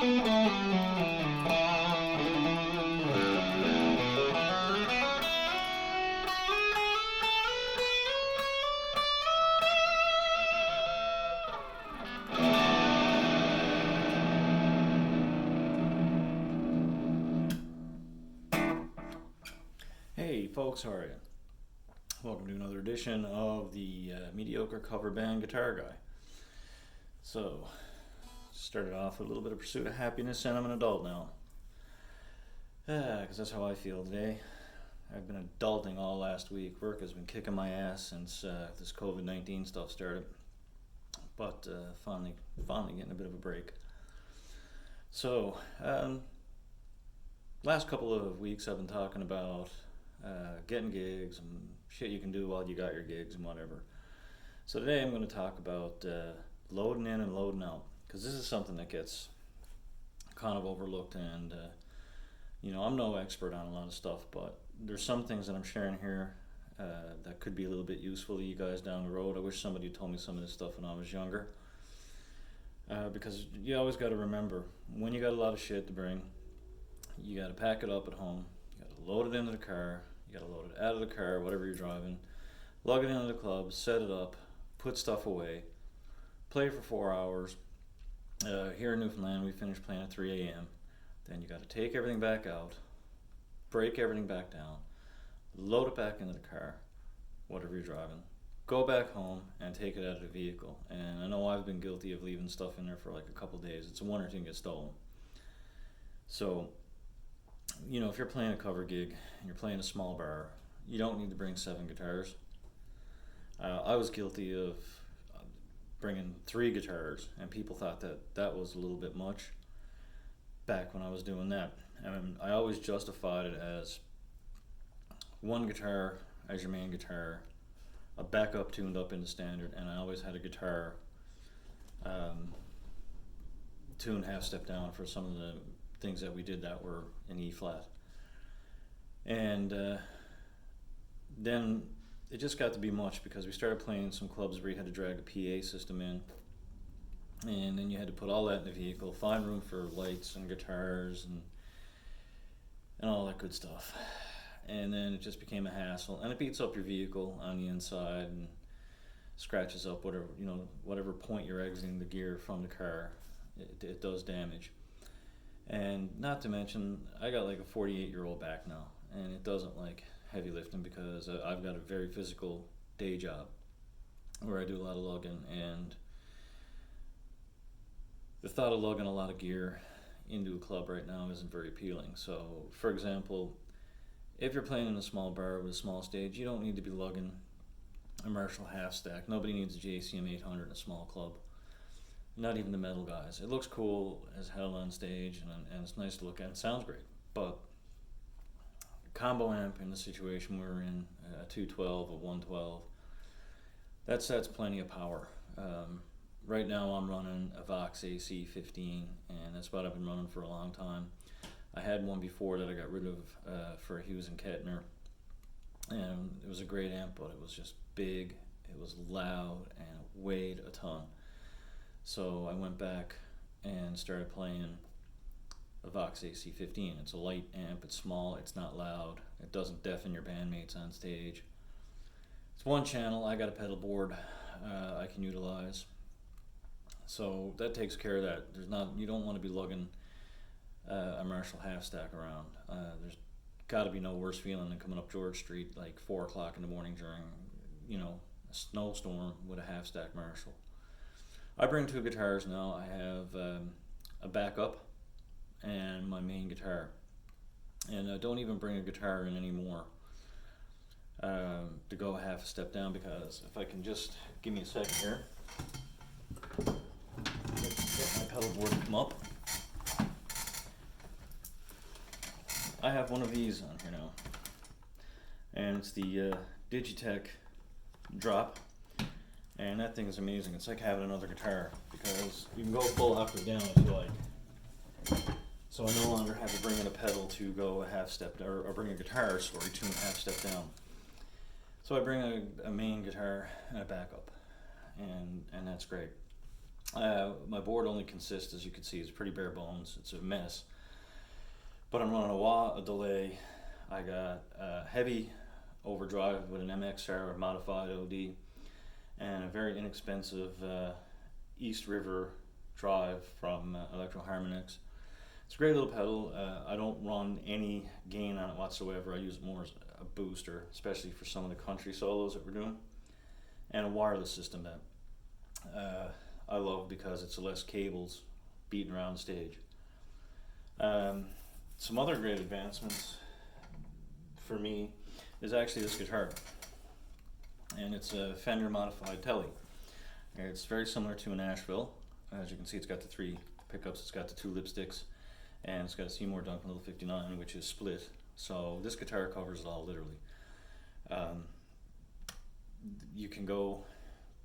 Hey folks, how are you? Welcome to another edition of the Mediocre Cover Band Guitar Guy. So, started off with a little bit of pursuit of happiness, and I'm an adult now. Because that's how I feel today. I've been adulting all last week. Work has been kicking my ass since this COVID-19 stuff started. But finally getting a bit of a break. So, last couple of weeks I've been talking about getting gigs and shit you can do while you got your gigs and whatever. So today I'm going to talk about loading in and loading out, because this is something that gets kind of overlooked, and I'm no expert on a lot of stuff, but there's some things that I'm sharing here that could be a little bit useful to you guys down the road. I wish somebody had told me some of this stuff when I was younger, because you always got to remember, when you got a lot of shit to bring, you got to pack it up at home, you got to load it into the car, you got to load it out of the car, whatever you're driving, lug it into the club, set it up, put stuff away, play for 4 hours. Here in Newfoundland, we finish playing at 3 a.m. Then you got to take everything back out, break everything back down, load it back into the car, whatever you're driving, go back home and take it out of the vehicle. And I know I've been guilty of leaving stuff in there for like a couple days. It's a wonder it didn't get stolen. So, if you're playing a cover gig and you're playing a small bar, you don't need to bring 7 guitars. I was guilty of bringing 3 guitars, and people thought that was a little bit much back when I was doing that. And I always justified it as 1 guitar as your main guitar, a backup tuned up into standard, and I always had a guitar tuned half step down for some of the things that we did that were in E flat. And then it just got to be much, because we started playing some clubs where you had to drag a PA system in, and then you had to put all that in the vehicle, find room for lights and guitars and all that good stuff. And then it just became a hassle, and it beats up your vehicle on the inside and scratches up whatever point you're exiting the gear from the car. It does damage. And not to mention, I got like a 48-year-old back now, and it doesn't like heavy lifting, because I've got a very physical day job where I do a lot of lugging, and the thought of lugging a lot of gear into a club right now isn't very appealing. So, for example, if you're playing in a small bar with a small stage, you don't need to be lugging a Marshall half stack. Nobody needs a JCM 800 in a small club. Not even the metal guys. It looks cool as hell on stage, and it's nice to look at. It sounds great, but combo amp in the situation we're in, a 212, a 112, that's plenty of power. Right now I'm running a Vox AC15, and that's what I've been running for a long time. I had one before that I got rid of for Hughes and Kettner, and it was a great amp, but it was just big, it was loud, and it weighed a ton. So I went back and started playing a Vox AC15. It's a light amp, it's small, it's not loud, it doesn't deafen your bandmates on stage. It's 1 channel, I got a pedal board I can utilize. So that takes care of that. You don't want to be lugging a Marshall half stack around. There's got to be no worse feeling than coming up George Street like 4 o'clock in the morning during, a snowstorm with a half stack Marshall. I bring 2 guitars now. I have a backup and my main guitar. And I don't even bring a guitar in anymore to go half a step down, because if I can just give me a second here. Get my pedal board to come up. I have one of these on here now. And it's the Digitech Drop. And that thing is amazing. It's like having another guitar, because you can go full octave down if you like. So I no longer have to bring in a pedal to go a half step, or bring a guitar, tune a half step down. So I bring a main guitar and a backup, and that's great. My board only consists, as you can see, it's pretty bare bones. It's a mess. But I'm running a wah, a delay. I got a heavy overdrive with an MXR modified OD, and a very inexpensive East River drive from Electro Harmonix. It's a great little pedal. I don't run any gain on it whatsoever. I use it more as a booster, especially for some of the country solos that we're doing. And a wireless system that I love because it's less cables beating around the stage. Some other great advancements for me is actually this guitar, and it's a Fender modified Tele. It's very similar to an Asheville. As you can see, it's got the 3 pickups, it's got the 2 lipsticks, and it's got a Seymour Duncan Little 59, which is split. So this guitar covers it all, literally. You can go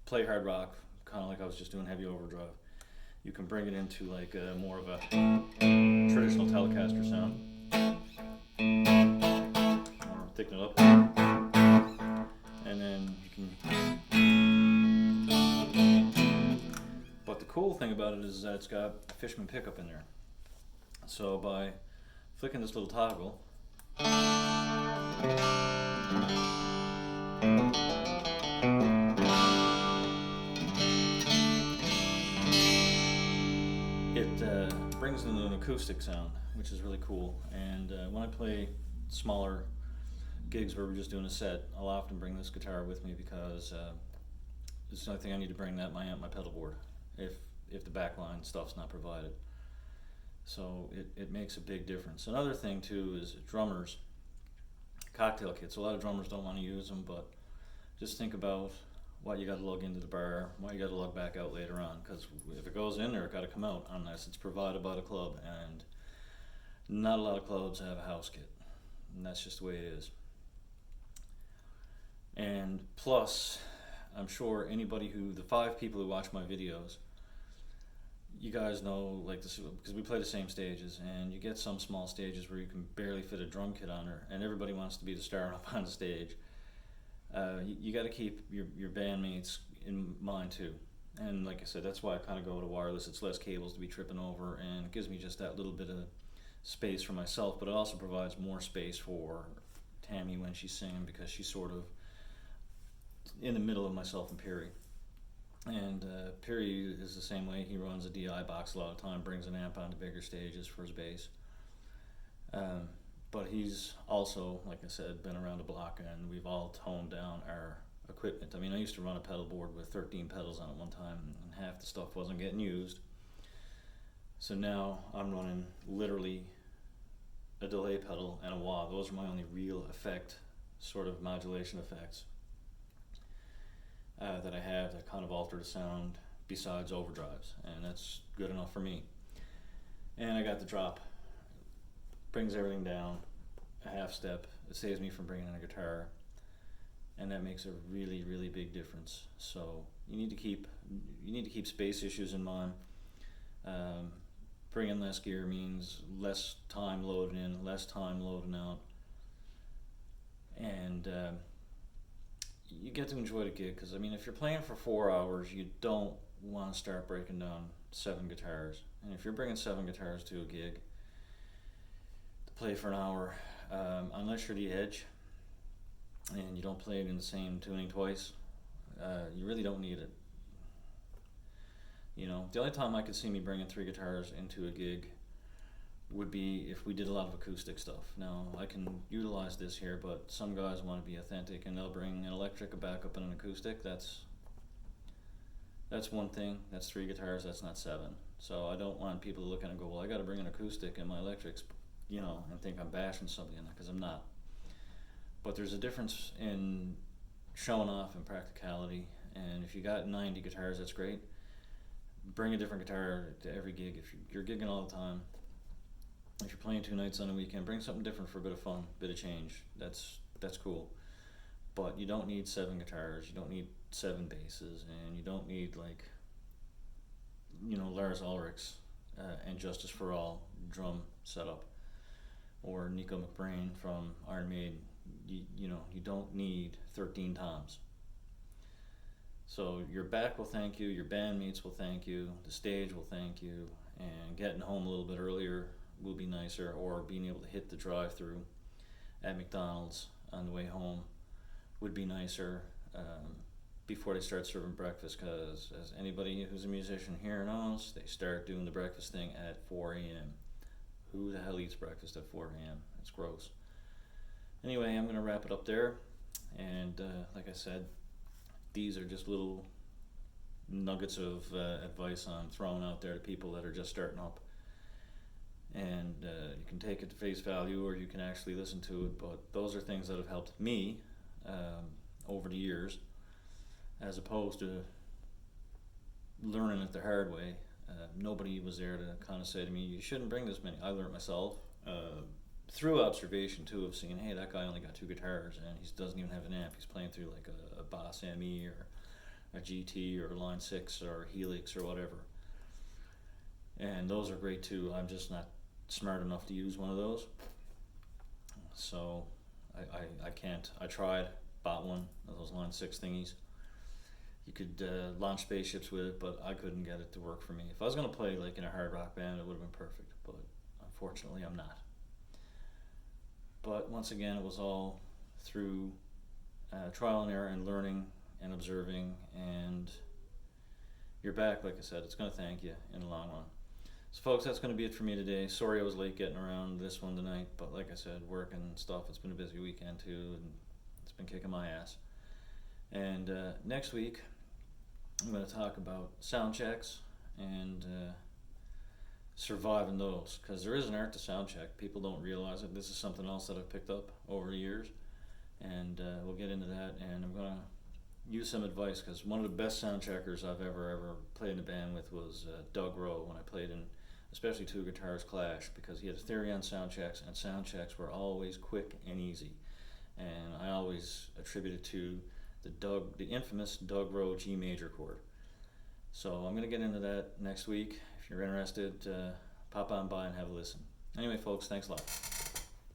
play hard rock, kind of like I was just doing heavy overdrive. You can bring it into like more of a traditional Telecaster sound, or thicken it up, and then you can. But the cool thing about it is that it's got a Fishman pickup in there. So by flicking this little toggle, it brings in an acoustic sound, which is really cool. And when I play smaller gigs where we're just doing a set, I'll often bring this guitar with me because it's the only thing I need to bring, that my amp, my pedal board, if the backline stuff's not provided. So it makes a big difference. Another thing too is drummers, cocktail kits. A lot of drummers don't want to use them, but just think about what you got to lug into the bar, what you got to lug back out later on, because if it goes in there, it got to come out unless it's provided by the club, and not a lot of clubs have a house kit, and that's just the way it is. And plus, I'm sure the 5 people who watch my videos, you guys know, like this, because we play the same stages, and you get some small stages where you can barely fit a drum kit on her, and everybody wants to be the star up on the stage. You got to keep your bandmates in mind too, and like I said, that's why I kind of go to wireless. It's less cables to be tripping over, and it gives me just that little bit of space for myself, but it also provides more space for Tammy when she's singing, because she's sort of in the middle of myself and Perry. And Perry is the same way. He runs a DI box a lot of time, brings an amp onto bigger stages for his bass. But he's also, like I said, been around the block, and we've all toned down our equipment. I mean, I used to run a pedal board with 13 pedals on it one time, and half the stuff wasn't getting used. So now I'm running literally a delay pedal and a wah. Those are my only real effect, sort of modulation effects that I have that kind of alter the sound besides overdrives, and that's good enough for me. And I got the drop, brings everything down a half step. It saves me from bringing in a guitar, and that makes a really, really big difference. So you need to keep space issues in mind. Bringing less gear means less time loading in, less time loading out, and you get to enjoy the gig. Because I mean, if you're playing for 4 hours, you don't want to start breaking down 7 guitars. And if you're bringing 7 guitars to a gig to play for an hour, unless you're the Edge and you don't play it in the same tuning twice, you really don't need it. You know, the only time I could see me bringing 3 guitars into a gig would be if we did a lot of acoustic stuff. Now, I can utilize this here, but some guys want to be authentic, and they'll bring an electric, a backup, and an acoustic. That's one thing. That's 3 guitars. That's not 7. So I don't want people to look at it and go, well, I got to bring an acoustic and my electrics, you know, and think I'm bashing something in there, because I'm not. But there's a difference in showing off and practicality, and if you got 90 guitars, that's great. Bring a different guitar to every gig. If you're gigging all the time, if you're playing 2 nights on a weekend, bring something different for a bit of fun, bit of change. That's cool. But you don't need 7 guitars, you don't need 7 basses, and you don't need, like, you know, Lars Ulrichs and Justice for All drum setup, or Nico McBrain from Iron Maiden. You don't need 13 toms. So your back will thank you, your bandmates will thank you, the stage will thank you, and getting home a little bit earlier will be nicer, or being able to hit the drive-through at McDonald's on the way home would be nicer before they start serving breakfast, because as anybody who's a musician here knows, they start doing the breakfast thing at 4 a.m. Who the hell eats breakfast at 4 a.m.? It's gross. Anyway, I'm going to wrap it up there, and like I said, these are just little nuggets of advice I'm throwing out there to people that are just starting up. And you can take it to face value, or you can actually listen to it, but those are things that have helped me over the years, as opposed to learning it the hard way. Nobody was there to kind of say to me, you shouldn't bring this many. I learned myself through observation too, of seeing, hey, that guy only got 2 guitars and he doesn't even have an amp. He's playing through like a Boss ME or a GT or a Line 6 or Helix or whatever. And those are great too. I'm just not smart enough to use one of those. So I can't. I tried, bought one of those Line 6 thingies. You could launch spaceships with it, but I couldn't get it to work for me. If I was going to play like in a hard rock band, it would have been perfect, but unfortunately I'm not. But once again, it was all through trial and error and learning and observing, and your back, like I said, it's going to thank you in the long run. So folks, that's going to be it for me today. Sorry I was late getting around this one tonight, but like I said, work and stuff, it's been a busy weekend too, and it's been kicking my ass. And next week, I'm going to talk about sound checks and surviving those, because there is an art to sound check. People don't realize it. This is something else that I've picked up over the years, and we'll get into that. And I'm going to use some advice, because one of the best sound checkers I've ever played in a band with was Doug Rowe, when I played in especially Two Guitars Clash, because he had a theory on sound checks, and sound checks were always quick and easy. And I always attribute it to the infamous Doug Rowe G major chord. So I'm going to get into that next week. If you're interested, pop on by and have a listen. Anyway, folks, thanks a lot.